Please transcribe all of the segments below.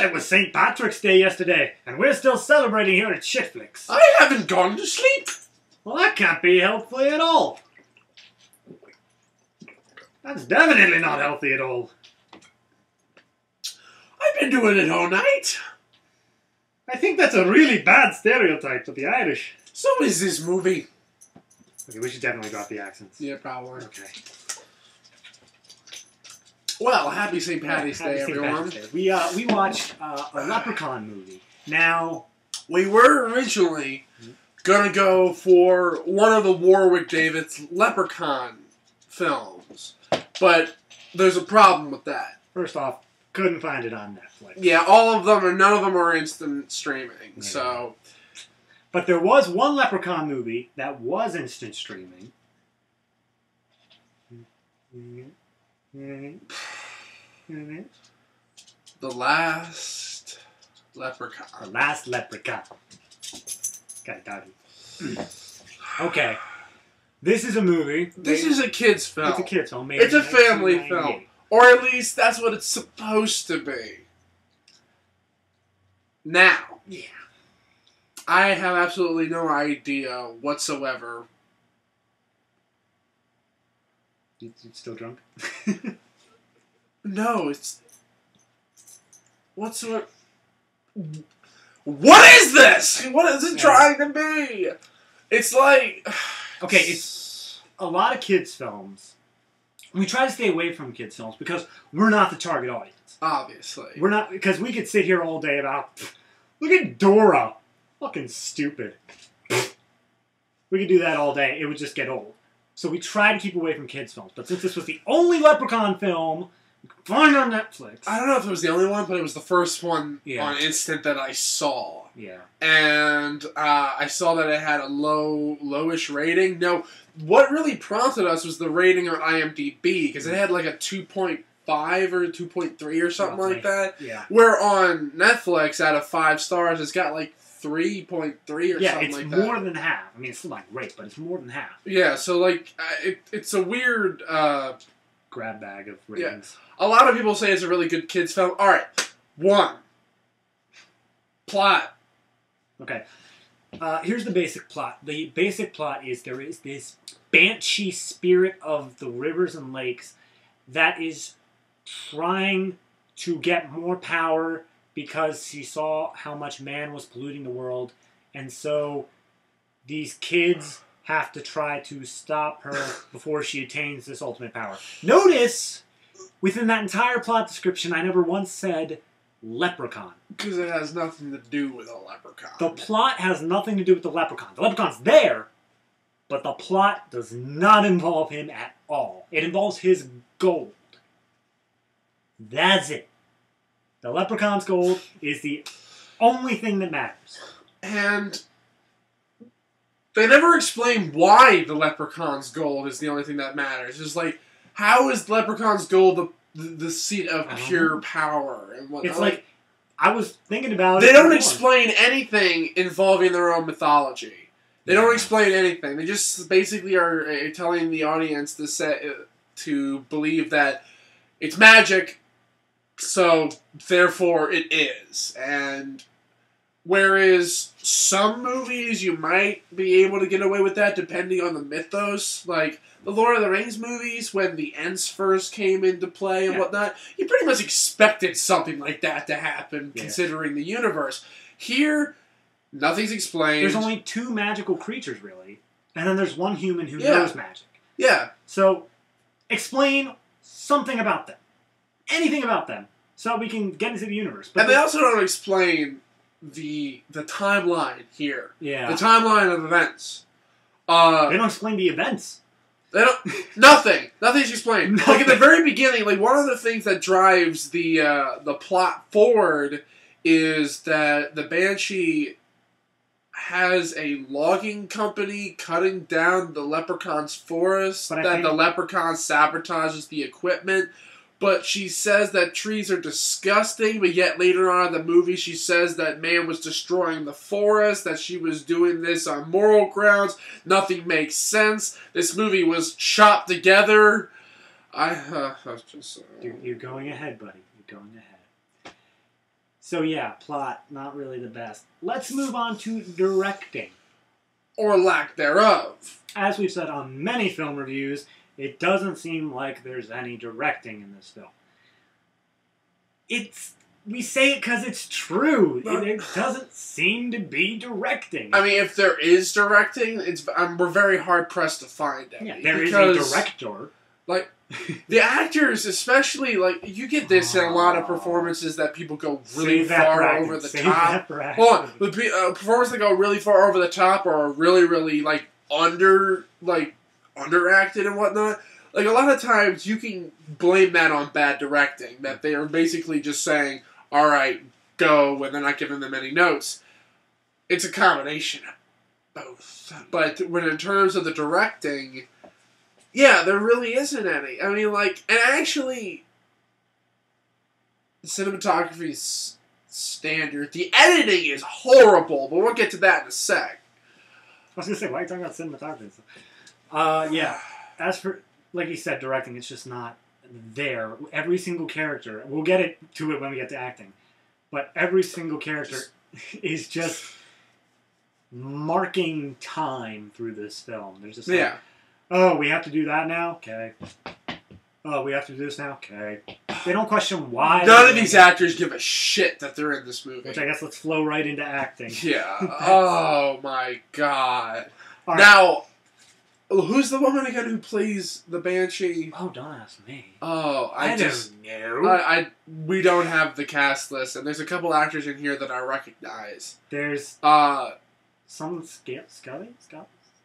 it was St. Patrick's Day yesterday, and we're still celebrating here at ShitFlix. I haven't gone to sleep. Well, that can't be healthy at all. That's definitely not healthy at all. I've been doing it all night. I think that's a really bad stereotype of the Irish. So is this movie. Okay, we should definitely drop the accents. Yeah, probably. Okay. Well, happy St. Patty's Day, everyone. We watched a Leprechaun movie. Now, we were originally gonna go for one of the Warwick David's Leprechaun films, but there's a problem with that. first off, couldn't find it on Netflix. Yeah, all of them, or none of them are instant streaming, Yeah. so... But there was one Leprechaun movie that was instant streaming. The Last Leprechaun. The Last Leprechaun. Got it, doggy. Okay. This is a movie. This is a kid's film. It's a kid's film. It's a family film. Or at least that's what it's supposed to be. Now. Yeah. I have absolutely no idea whatsoever. You still drunk? No, it's... Whatsoever... What is this? What is it trying to be? It's like... Okay, it's a lot of kids' films. We try to stay away from kids' films because we're not the target audience. Obviously. We're not, because we could sit here all day about, look at Dora. Fucking stupid. We could do that all day. It would just get old. So we try to keep away from kids' films. But since this was the only Leprechaun film you could find on Netflix... I don't know if it was the only one, but it was the first one Yeah. on Instant that I saw. Yeah. And I saw that it had a lowish rating. No, what really prompted us was the rating on IMDb, because it had like a 2.5 or 2.3 or something like that. Yeah. Where on Netflix, out of 5 stars, it's got like 3.3 or something like that. Yeah, it's more than half. I mean, it's still not great, but it's more than half. Yeah, so like, it's a weird... grab bag of ratings. Yeah. A lot of people say it's a really good kids film. Alright, 1. Plot. Okay. Here's the basic plot. The basic plot is there is this banshee spirit of the rivers and lakes that is trying to get more power because she saw how much man was polluting the world. And so these kids have to try to stop her before she attains this ultimate power. Notice, within that entire plot description, I never once said leprechaun. Because it has nothing to do with a leprechaun. The plot has nothing to do with the leprechaun. The leprechaun's there, but the plot does not involve him at all. It involves his gold. That's it. The leprechaun's gold is the only thing that matters. And they never explain why the leprechaun's gold is the only thing that matters. It's like, how is leprechaun's gold the seat of pure power and whatnot? It's like, I was thinking about it. They don't explain anything involving their own mythology. They don't explain anything. They just basically are telling the audience to believe that it's magic, so therefore it is. And whereas some movies you might be able to get away with that depending on the mythos, like the Lord of the Rings movies, when the Ents first came into play and whatnot, you pretty much expected something like that to happen, considering the universe. Here, nothing's explained. There's only 2 magical creatures, really. And then there's one human who knows magic. Yeah. So, explain something about them. Anything about them. So we can get into the universe. But and they also don't explain the timeline here. Yeah. The timeline of events. They don't explain the events. They don't... Nothing. Nothing's explained. Like, at the very beginning, like, one of the things that drives the plot forward is that the Banshee has a logging company cutting down the leprechaun's forest, that the leprechaun sabotages the equipment. But she says that trees are disgusting, but yet later on in the movie she says that man was destroying the forest, that she was doing this on moral grounds. Nothing makes sense. This movie was chopped together. I was just... You're going ahead, buddy. You're going ahead. So yeah, plot, not really the best. Let's move on to directing. Or lack thereof. As we've said on many film reviews, it doesn't seem like there's any directing in this film. We say it because it's true. It doesn't seem to be directing. I mean, if there is directing, we're very hard pressed to find it. Yeah, there is a director. Like, the actors, especially, like, you get this in a lot of performances that people go really far over the top. Hold on, performances that go really far over the top or are really, really, like, underacted and whatnot. Like, a lot of times you can blame that on bad directing, that they are basically just saying, all right, go, and they're not giving them any notes. It's a combination of both. But when in terms of the directing, yeah, there really isn't any. I mean, like, and actually, the cinematography's standard. The editing is horrible, but we'll get to that in a sec. I was going to say, why are you talking about cinematography? Yeah, as for, like you said, directing, it's just not there. Every single character, we'll get to it when we get to acting, but every single character is just marking time through this film. There's just like, oh, we have to do that now? Okay. Oh, we have to do this now? Okay. They don't question why. None of these actors give a shit that they're in this movie. Which I guess let's flow right into acting. Yeah. Oh my god. Right. Now, who's the woman again who plays the Banshee? Oh, don't ask me. Oh, I just don't know. We don't have the cast list, and there's a couple actors in here that I recognize. There's some Scully?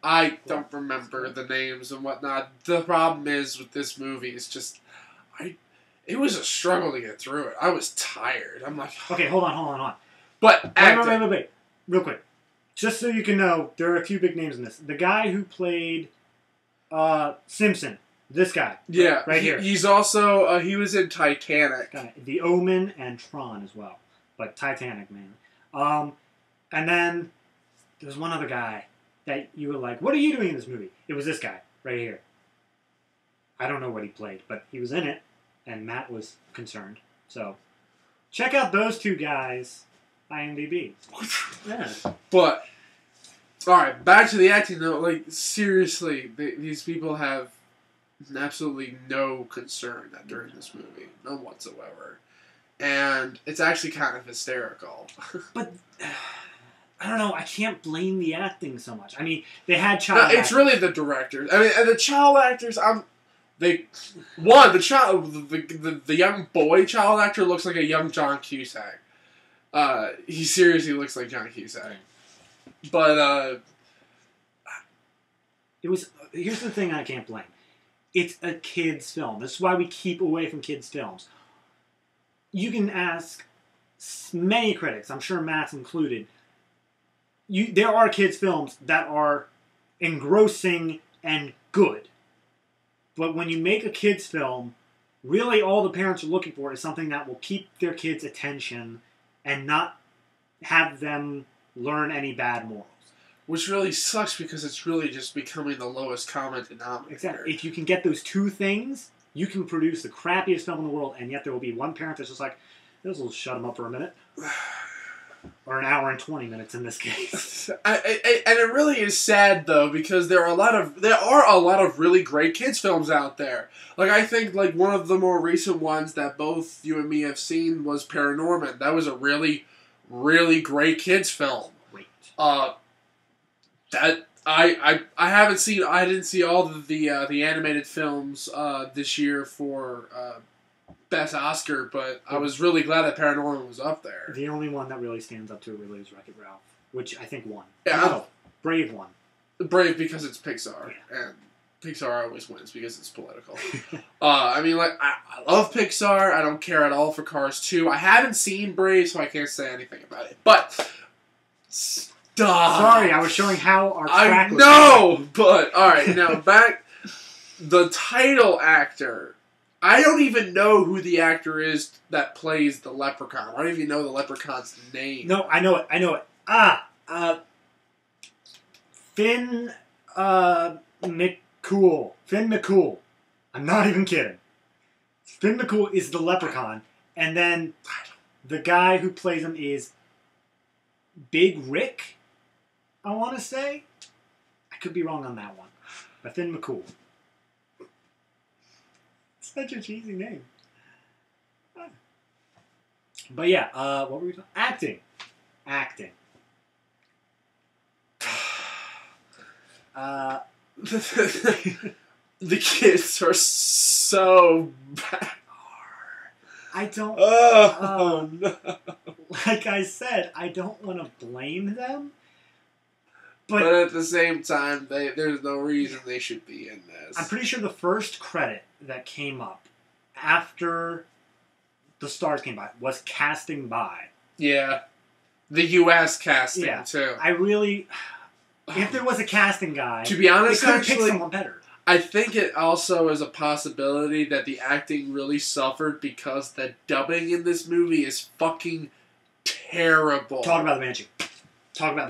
I don't remember the names and whatnot. The problem is with this movie is just it was a struggle to get through it. I was tired. I'm like, okay, hold on. But wait, real quick. Just so you can know, there are a few big names in this. The guy who played Simpson, this guy, yeah, right here. He's also he was in Titanic, The Omen, and Tron as well, but Titanic mainly. And then there's one other guy that you were like, "What are you doing in this movie?" It was this guy right here. I don't know what he played, but he was in it, and Matt was concerned. So check out those two guys. IMDb. Yeah. But, alright, back to the acting though. Like, seriously, these people have absolutely no concern that during this movie. None whatsoever. And it's actually kind of hysterical. But, I don't know, I can't blame the acting so much. I mean, they had child actors. It's really the directors. I mean, and the child actors, the young boy child actor looks like a young John Cusack. He seriously looks like John Cusack. But, here's the thing I can't blame. It's a kid's film. This is why we keep away from kids' films. You can ask many critics, I'm sure Matt's included, there are kids' films that are engrossing and good. But when you make a kids' film, really all the parents are looking for is something that will keep their kids' attention and not have them learn any bad morals. Which really sucks because it's really just becoming the lowest common denominator. Exactly. If you can get those two things, you can produce the crappiest film in the world, and yet there will be one parent that's just like, this will shut them up for a minute. Or an hour and 20 minutes in this case. And it really is sad, though, because there are a lot of really great kids films out there. Like, I think, like, one of the more recent ones that both you and me have seen was Paranorman. That was a really, really great kids film. Great. That I haven't seen. I didn't see all of the animated films this year for Best Oscar, but I was really glad that Paranorman was up there. The only one that really stands up to it really is Wreck-It Ralph, which I think won. Yeah, no, Brave won. Brave because it's Pixar, and Pixar always wins because it's political. I mean, like, I love Pixar. I don't care at all for Cars 2. I haven't seen Brave, so I can't say anything about it. But stop. Sorry, I was showing how our track was. I know, but all right, now back. The title actor. I don't even know who the actor is that plays the Leprechaun. I don't even know the Leprechaun's name. No, I know it. Finn McCool. Finn McCool. I'm not even kidding. Finn McCool is the Leprechaun, and then The guy who plays him is Big Rick, I want to say. I could be wrong on that one. But Finn McCool. Such a cheesy name. But yeah, what were we talking? Acting. The kids are so bad. I don't... No. Like I said, I don't want to blame them. But at the same time, there's no reason they should be in this. I'm pretty sure the first credit that came up after the stars came by was casting by. Yeah. The U.S. casting, too. I really... If there was a casting guy, to be honest, they could have picked someone better. I think it also is a possibility that the acting really suffered because the dubbing in this movie is fucking terrible. Talk about the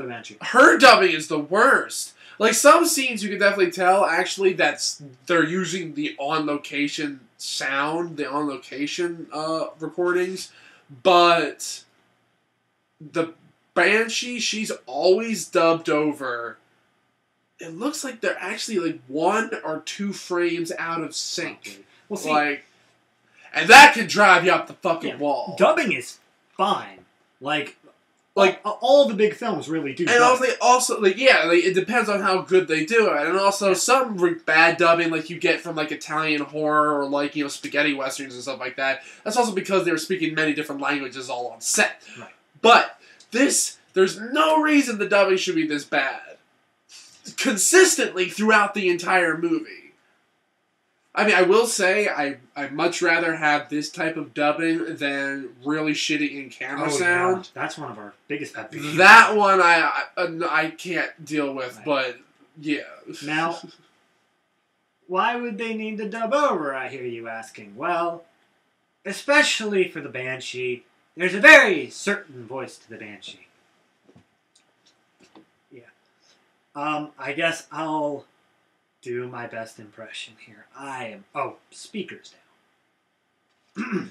Banshee. Her dubbing is the worst. Like, some scenes you can definitely tell, actually, they're using the on-location sound, the on-location recordings, but the Banshee, she's always dubbed over. It looks like they're actually like 1 or 2 frames out of sync. Well, see, like, and that can drive you up the fucking wall. Dubbing is fine. Like all the big films really do. And also, it depends on how good they do it. And also, some bad dubbing, like you get from like Italian horror or like spaghetti westerns and stuff like that. That's also because they were speaking many different languages all on set. Right. But there's no reason the dubbing should be this bad. Consistently throughout the entire movie. I mean, I will say, I'd much rather have this type of dubbing than really shitty in-camera sound. Yeah. That's one of our biggest pet peeves. That one I can't deal with, right. But yeah. Now, why would they need to dub over, I hear you asking? Well, especially for the Banshee, there's a very certain voice to the Banshee. I guess I'll do my best impression here. Speakers down.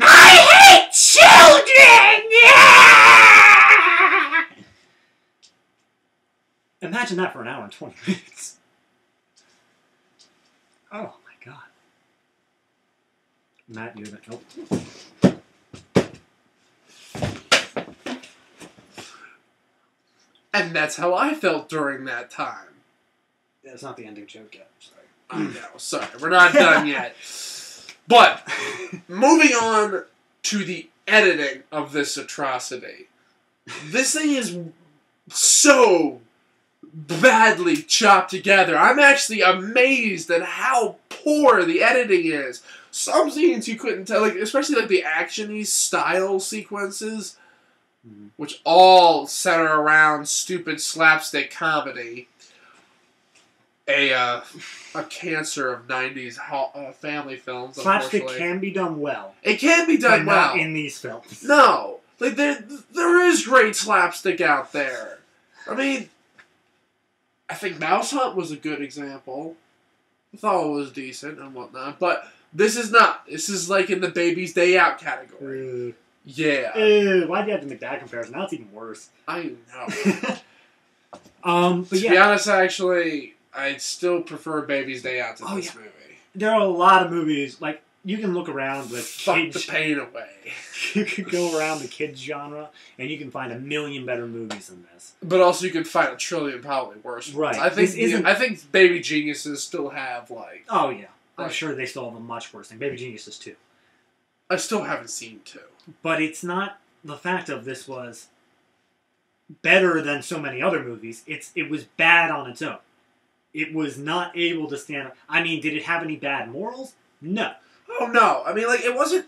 I hate children! Yeah! Imagine that for an hour and 20 minutes. Oh my god. Matt, you're the... Nope. And that's how I felt during that time. That's not the ending joke yet. Sorry. I know. Sorry. We're not done yet. But, moving on to the editing of this atrocity. This thing is so badly chopped together. I'm actually amazed at how poor the editing is. Some scenes you couldn't tell, like especially like the action-y style sequences, which all center around stupid slapstick comedy. A cancer of 90s family films, slapstick can be done well. It can be done well. Not in these films. No. Like, there is great slapstick out there. I mean, I think Mouse Hunt was a good example. I thought it was decent and whatnot, but this is not. This is like in the Baby's Day Out category. Yeah. Why'd you have to make that comparison? Now it's even worse. I know. But to be honest, actually, I still prefer Baby's Day Out to this movie. There are a lot of movies, like, you can look around the Fuck the pain away. You could go around the kids genre, and you can find a million better movies than this. But also, you can find a trillion probably worse ones. Right. I think Baby Geniuses still have, like... Oh, yeah. I'm sure they still have a much worse thing. Baby Geniuses, too. I still haven't seen 2. But it's not... The fact of this was better than so many other movies. It was bad on its own. It was not able to stand up. I mean, did it have any bad morals? No. Oh, no. I mean, like, it wasn't...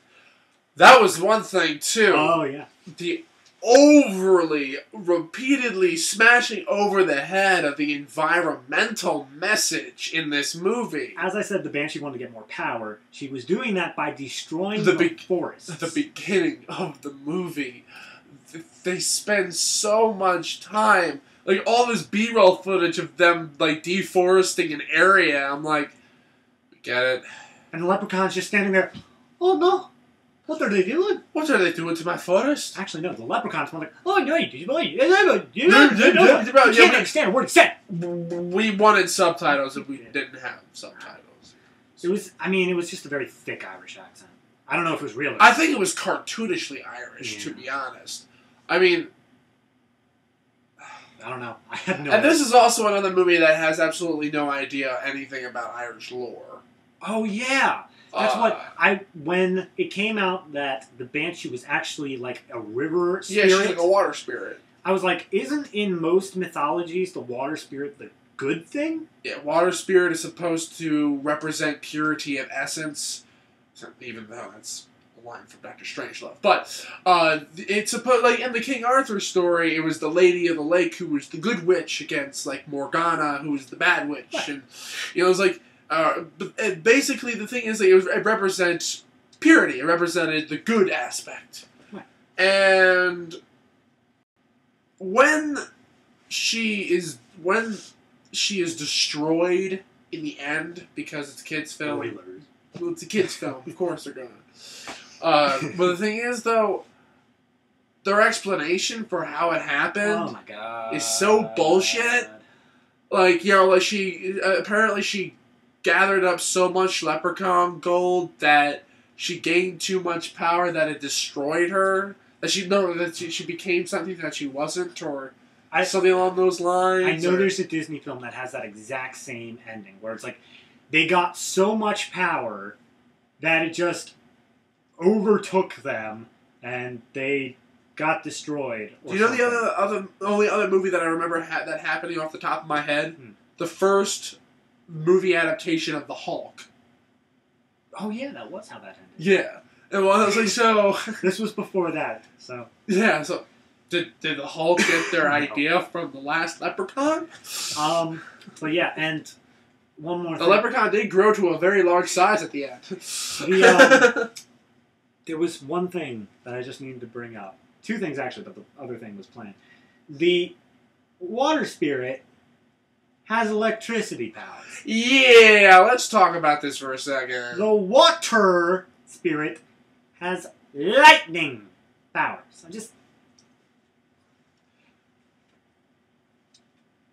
That was one thing, too. Oh, yeah. The overly, repeatedly smashing over the head of the environmental message in this movie. As I said, the Banshee wanted to get more power. She was doing that by destroying the forests. At the beginning of the movie, they spend so much time... Like, all this B-roll footage of them, like, deforesting an area. I'm like, get it. And the leprechaun's just standing there. Oh, no. What are they doing? What are they doing to my forest? Actually, no. The leprechaun's more like, oh, no, you can't understand a word he said. We wanted subtitles and we didn't have subtitles. It was, I mean, it was just a very thick Irish accent. I don't know if it was real or I think it was cartoonishly Irish, to be honest. I mean... I don't know. I have no And idea. this is also another movie that has absolutely no idea anything about Irish lore. Oh, yeah. That's when it came out that the Banshee was actually like a river spirit. Yeah, she's like a water spirit. I was like, isn't in most mythologies the water spirit the good thing? Yeah, water spirit is supposed to represent purity of essence, even though that's a line from Dr. Strangelove. But it's supposed, like in the King Arthur story, it was the Lady of the Lake who was the good witch against like Morgana, who was the bad witch, right. and it was like. Basically, the thing is that it represents purity. It represented the good aspect. Right. And when she is destroyed in the end, because it's a kids' film. Well, it's a kids' film. Of course they're gonna. But the thing is, though, their explanation for how it happened oh my God. is so bullshit. Like, like she apparently she gathered up so much leprechaun gold that she gained too much power that it destroyed her. That she became something that she wasn't, or something along those lines. I know there's a Disney film that has that exact same ending, where it's like they got so much power that it just overtook them and they got destroyed. Do you know the only other movie that I remember that happening off the top of my head? The first movie adaptation of The Hulk. Oh yeah, that was how that ended. Yeah. And well, I was like, so... This was before that, so... Yeah, so... Did the Hulk get their idea from the Last Leprechaun? But yeah, and one more thing. The leprechaun did grow to a very large size at the end. There was one thing that I just needed to bring up. Two things, actually, but the other thing was planned. The water spirit has electricity powers. Yeah, let's talk about this for a second. The water spirit has lightning powers.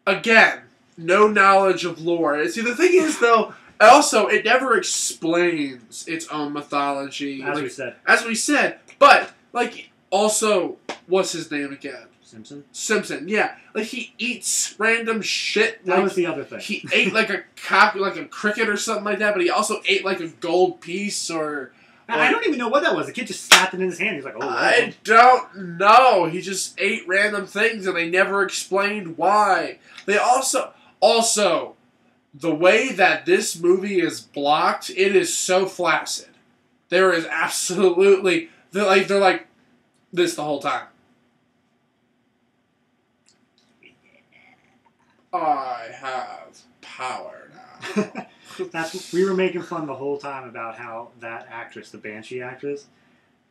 Again, no knowledge of lore. See, the thing is, though, also, it never explains its own mythology. As we said. But, like, also, what's his name again? Simpson, yeah. Like, he eats random shit. That was the other thing. He ate, like a cricket or something like that, but he also ate, like, a gold piece or... I don't even know what that was. The kid just slapped it in his hand. He's like, oh, I don't know. He just ate random things, and they never explained why. They also, the way that this movie is blocked, it is so flaccid. There is absolutely... They're like this the whole time. I have power now. We were making fun the whole time about how that actress, the Banshee actress,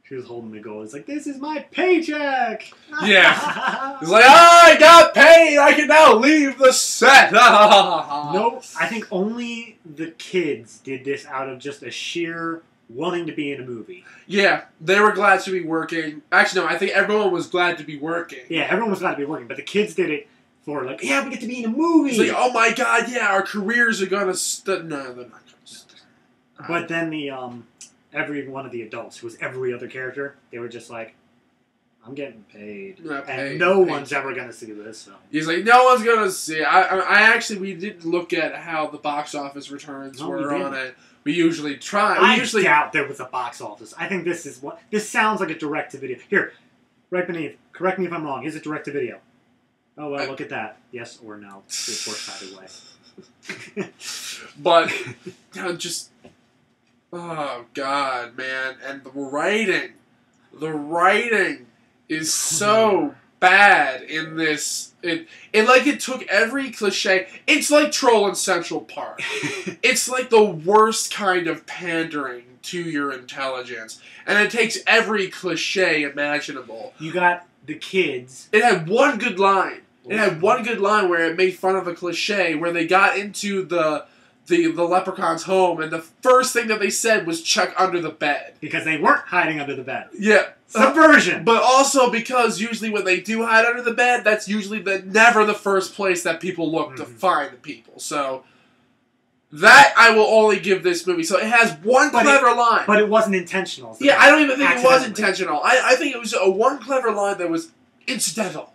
she was holding the gold. It's like, this is my paycheck! Yeah. It's like, I got paid! I can now leave the set! No, I think only the kids did this out of just a sheer wanting to be in a movie. Yeah, they were glad to be working. Actually, no, I think everyone was glad to be working. Yeah, everyone was glad to be working, but the kids did it for, like, yeah, we get to be in a movie! It's like, oh my God, yeah, our careers are gonna no, they're not gonna But then the, every one of the adults, who was every other character, they were just like, I'm getting paid. And no one's ever going to see this. So. He's like, no one's going to see it. We did look at how the box office returns were on it. We usually try. I doubt there was a box office. I think this is what... This sounds like a direct-to-video. Here, right beneath. Correct me if I'm wrong. Is it direct-to-video? Oh, well, look at that. Yes or no. It works either way. But, just... Oh, God, man. And the writing is so bad in this. It took every cliche. It's like Troll in Central Park. It's like the worst kind of pandering to your intelligence. And it takes every cliche imaginable. You got the kids. It had one good line. It had one good line where it made fun of a cliche, where they got into the the leprechaun's home, and the first thing that they said was check under the bed. Because they weren't hiding under the bed. Yeah. Subversion! But also because usually when they do hide under the bed, that's usually never the first place that people look to find the people. So, that I will only give this movie. So it has one clever line. But it wasn't intentional. Yeah, I don't even think it was intentional. I think it was one clever line that was incidental.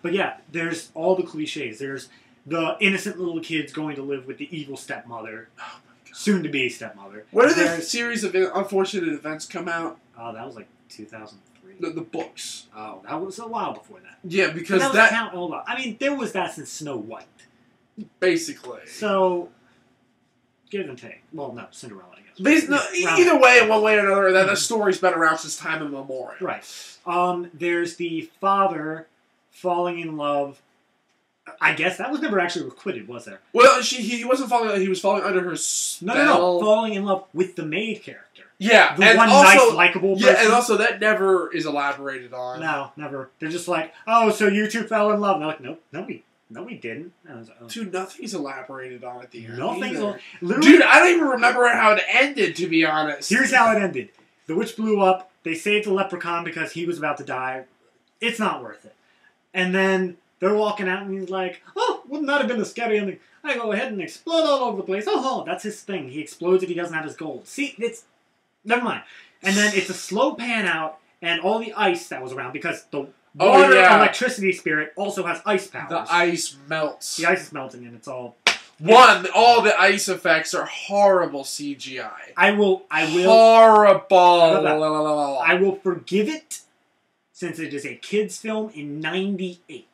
But yeah, there's all the cliches. There's the innocent little kids going to live with the evil stepmother. Oh my God. Soon-to-be stepmother. When did that series of unfortunate events come out? Oh, that was like 2003. The books. Oh, that was a while before that. Yeah, because I mean, there was that since Snow White. Basically. So, give and take. Well, no, Cinderella, I guess. Either way, in one way or another, that story's been around since time immemorial. Right. There's the father falling in love. I guess that was never actually requited, was there? Well, he wasn't falling. He was falling under her spell. No. Falling in love with the maid character. Yeah, the one nice, likable person. Yeah, and also that never is elaborated on. No, never. They're just like, oh, so you two fell in love. And they're like, nope, no, we didn't. Like, oh. Dude, nothing's elaborated on at the end. Dude, I don't even remember how it ended, to be honest. Here's how it ended. The witch blew up. They saved the leprechaun because he was about to die. It's not worth it. And then they're walking out, and he's like, oh, wouldn't that have been a scary ending? I go ahead and explode all over the place. Oh, that's his thing. He explodes if he doesn't have his gold. See, never mind. And then it's a slow pan out, and all the ice that was around, because the water electricity spirit also has ice powers. The ice melts. The ice is melting, and it's all... all the ice effects are horrible CGI. I will... Horrible. I will forgive it, since it is a kid's film in '98.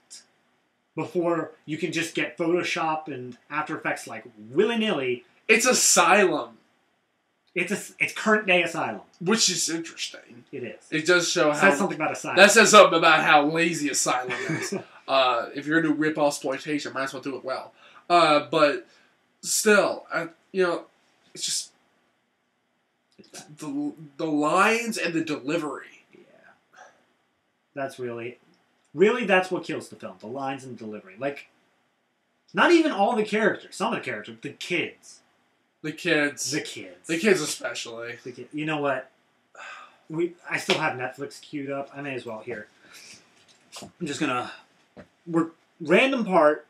Before you can just get Photoshop and After Effects like willy-nilly. It's Asylum. It's current day Asylum. Which is interesting. It is. It does show how... Says something about Asylum. That says something about how lazy Asylum is. If you're going to rip off exploitation, might as well do it well. But still, it's just... The lines and the delivery. Yeah. That's really... Really, that's what kills the film. The lines and the delivery. Like, not even all the characters. Some of the characters. The kids. The kids. The kids especially. You know what? I still have Netflix queued up. I may as well here. I'm just gonna... Random part,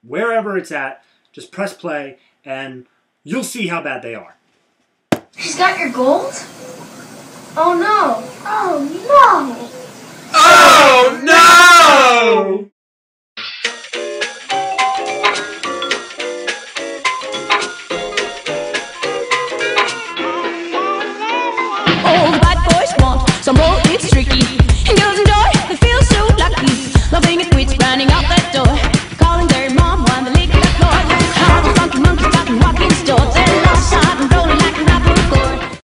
wherever it's at, just press play, and you'll see how bad they are. She's got your gold? Oh no! Oh no! Oh no! All the bad boys want some more, it's tricky.